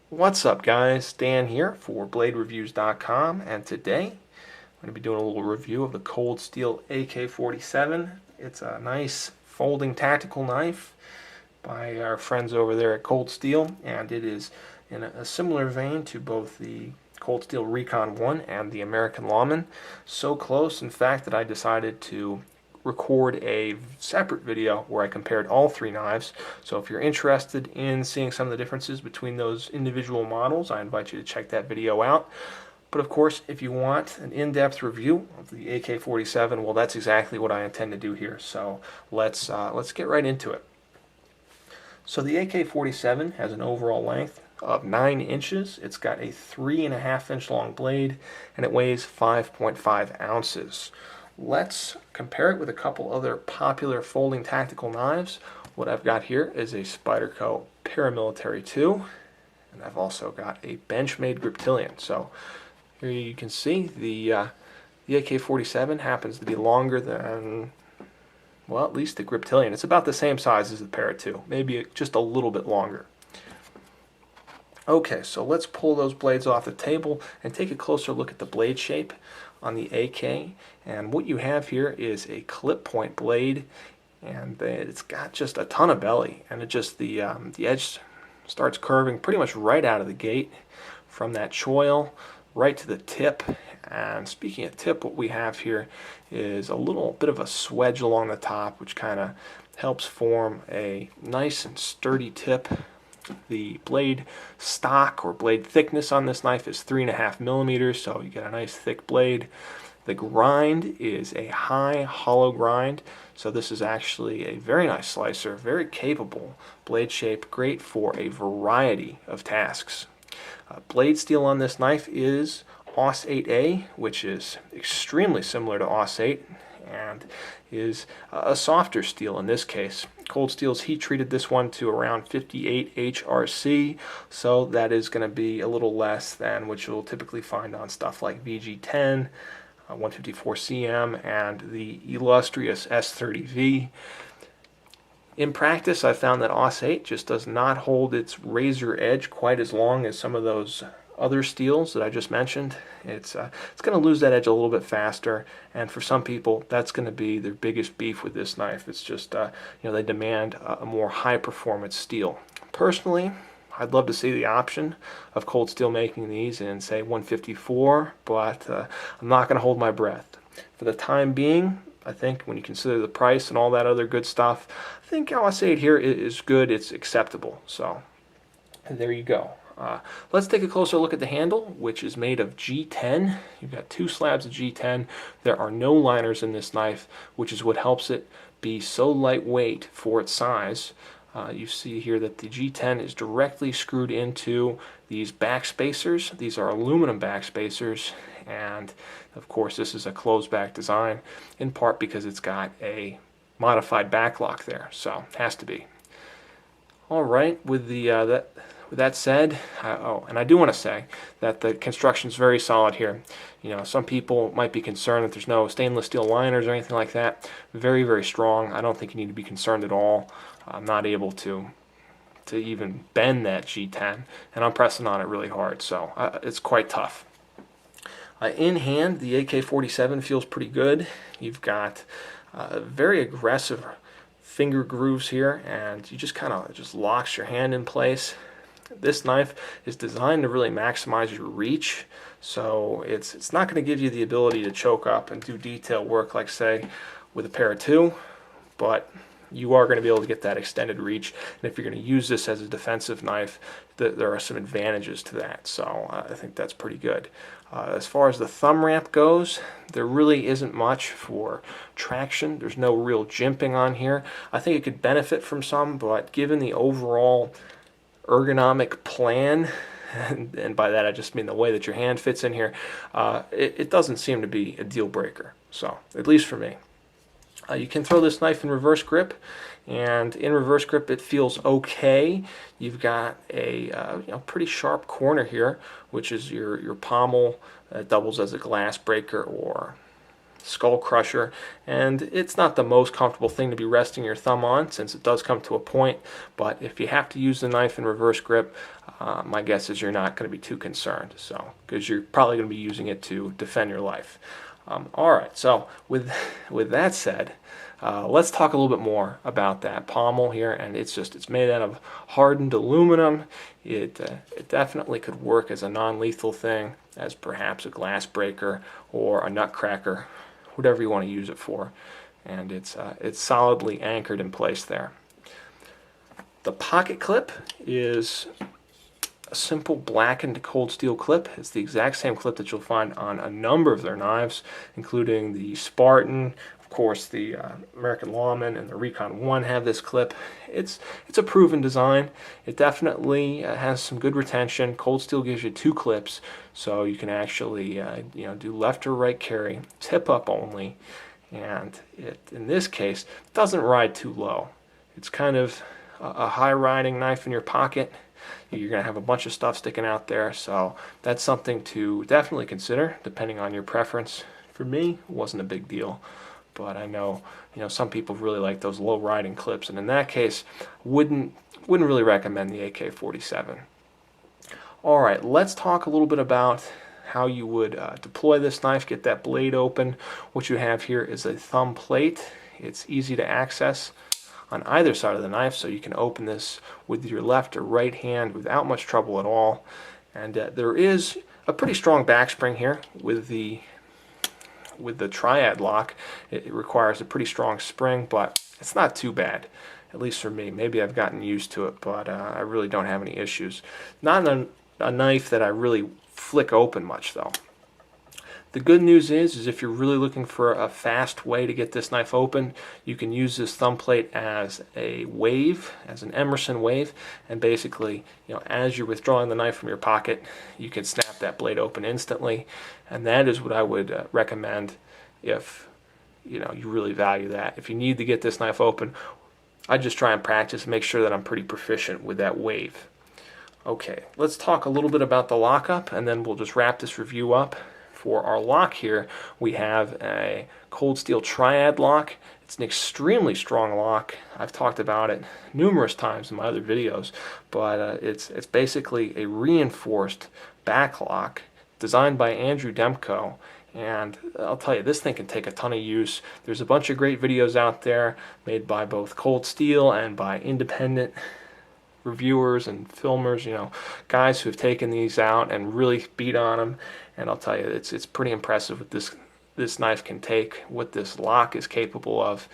What's up, guys? Dan here for BladeReviews.com, and today I'm going to be doing a little review of the Cold Steel AK-47. It's a nice folding tactical knife by our friends over there at Cold Steel, and it is in a similar vein to both the Cold Steel Recon 1 and the American Lawman. So close, in fact, that I decided to record a separate video where I compared all three knives. So if you're interested in seeing some of the differences between those individual models, I invite you to check that video out. But of course, if you want an in-depth review of the AK-47, well, that's exactly what I intend to do here. So let's get right into it. So the AK-47 has an overall length of 9 inches. It's got a 3.5-inch long blade, and it weighs 5.5 ounces. Let's compare it with a couple other popular folding tactical knives. What I've got here is a Spyderco Paramilitary 2, and I've also got a Benchmade Griptilian. So here you can see the AK-47 happens to be longer than, well, at least the Griptilian. It's about the same size as the Para 2, maybe just a little bit longer. Okay, so let's pull those blades off the table and take a closer look at the blade shape on the AK. And what you have here is a clip point blade, and it's got just a ton of belly, and it just the edge starts curving pretty much right out of the gate from that choil right to the tip. And speaking of tip, what we have here is a little bit of a swedge along the top, which kind of helps form a nice and sturdy tip. The blade stock or blade thickness on this knife is 3.5 millimeters, so you get a nice thick blade. The grind is a high hollow grind, so this is actually a very nice slicer, very capable blade shape, great for a variety of tasks. Blade steel on this knife is AUS 8A, which is extremely similar to AUS 8 and is a softer steel in this case. Cold Steel's heat treated this one to around 58 HRC, so that is going to be a little less than what you'll typically find on stuff like VG10, 154 CM, and the illustrious S30V. In practice, I found that AUS 8 just does not hold its razor edge quite as long as some of those other steels that I just mentioned. It's going to lose that edge a little bit faster, and for some people that's going to be their biggest beef with this knife. It's just they demand a more high performance steel. Personally, I'd love to see the option of Cold Steel making these in, say, 154, but I'm not going to hold my breath. For the time being, I think when you consider the price and all that other good stuff, I think AUS 8 here is good, it's acceptable. So there you go. Let's take a closer look at the handle, which is made of G10. You've got 2 slabs of G10. There are no liners in this knife, which is what helps it be so lightweight for its size. You see here that the G10 is directly screwed into these back spacers. These are aluminum back spacers, and of course this is a closed back design, in part because it's got a modified back lock there, so it has to be. Alright, with that said, and I do want to say that the construction is very solid here. You know, some people might be concerned that there's no stainless steel liners or anything like that. Very, very strong. I don't think you need to be concerned at all. I'm not able to even bend that G10, and I'm pressing on it really hard, so it's quite tough. In hand, the AK-47 feels pretty good. You've got very aggressive finger grooves here, and you just kind of just locks your hand in place. This knife is designed to really maximize your reach, so it's not going to give you the ability to choke up and do detail work like, say, with a Para 2, but you are going to be able to get that extended reach, and if you're going to use this as a defensive knife, there are some advantages to that, so I think that's pretty good. As far as the thumb ramp goes, there really isn't much for traction. There's no real jimping on here. I think it could benefit from some, but given the overall ergonomic plan, and by that I just mean the way that your hand fits in here, it doesn't seem to be a deal breaker, so at least for me. You can throw this knife in reverse grip, and in reverse grip it feels okay. You've got a pretty sharp corner here, which is your pommel. Doubles as a glass breaker or skull crusher, and it's not the most comfortable thing to be resting your thumb on since it does come to a point, but if you have to use the knife in reverse grip, my guess is you're not going to be too concerned, so because you're probably going to be using it to defend your life. Alright, so with that said, let's talk a little bit more about that pommel here, and it's made out of hardened aluminum. It definitely could work as a non-lethal thing, as perhaps a glass breaker or a nut cracker, whatever you want to use it for, and it's solidly anchored in place there. The pocket clip is a simple blackened cold steel clip. It's the exact same clip that you'll find on a number of their knives, including the Spartan. Of course, the American Lawman and the Recon 1 have this clip. It's a proven design. It definitely has some good retention. Cold steel gives you 2 clips, so you can actually do left or right carry, tip up only, and it in this case doesn't ride too low. It's kind of a high riding knife in your pocket. You're going to have a bunch of stuff sticking out there, so that's something to definitely consider depending on your preference. For me, it wasn't a big deal, but I know some people really like those low riding clips, and in that case wouldn't really recommend the AK-47. Alright, let's talk a little bit about how you would deploy this knife, get that blade open. What you have here is a thumb plate. It's easy to access on either side of the knife, so you can open this with your left or right hand without much trouble at all. And there is a pretty strong back spring here with the triad lock. It requires a pretty strong spring, but it's not too bad, at least for me. Maybe I've gotten used to it, but I really don't have any issues. Not a knife that I really flick open much, though. The good news is if you're really looking for a fast way to get this knife open, you can use this thumb plate as a wave, as an Emerson wave, and basically, as you're withdrawing the knife from your pocket, you can snap that blade open instantly, and that is what I would recommend if you really value that. If you need to get this knife open, I just try and practice and make sure that I'm pretty proficient with that wave. Okay, let's talk a little bit about the lockup, and then we'll just wrap this review up. For our lock here, we have a cold steel triad lock. It's an extremely strong lock. I've talked about it numerous times in my other videos, but it's basically a reinforced back lock designed by Andrew Demko, and I'll tell you, this thing can take a ton of use. There's a bunch of great videos out there made by both Cold Steel and by independent reviewers and filmers, guys who have taken these out and really beat on them. And I'll tell you, it's pretty impressive what this knife can take, what this lock is capable of.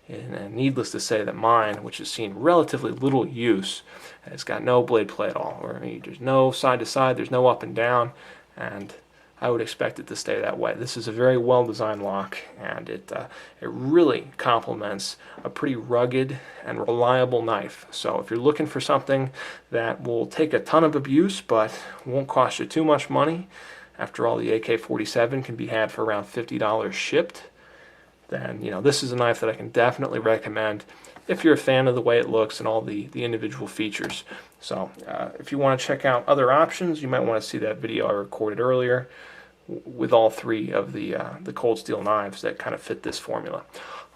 And needless to say that mine, which has seen relatively little use, has got no blade play at all. There's no side to side, there's no up and down, and I would expect it to stay that way. This is a very well designed lock, and it really complements a pretty rugged and reliable knife. So if you're looking for something that will take a ton of abuse but won't cost you too much money, after all, the AK-47 can be had for around $50 shipped, then this is a knife that I can definitely recommend if you're a fan of the way it looks and all the individual features. So if you want to check out other options, you might want to see that video I recorded earlier with all 3 of the cold steel knives that kind of fit this formula.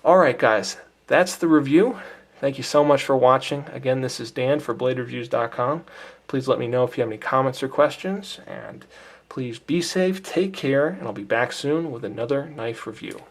Alright guys, that's the review. Thank you so much for watching. Again, this is Dan for BladeReviews.com. Please let me know if you have any comments or questions, and please be safe, take care, and I'll be back soon with another knife review.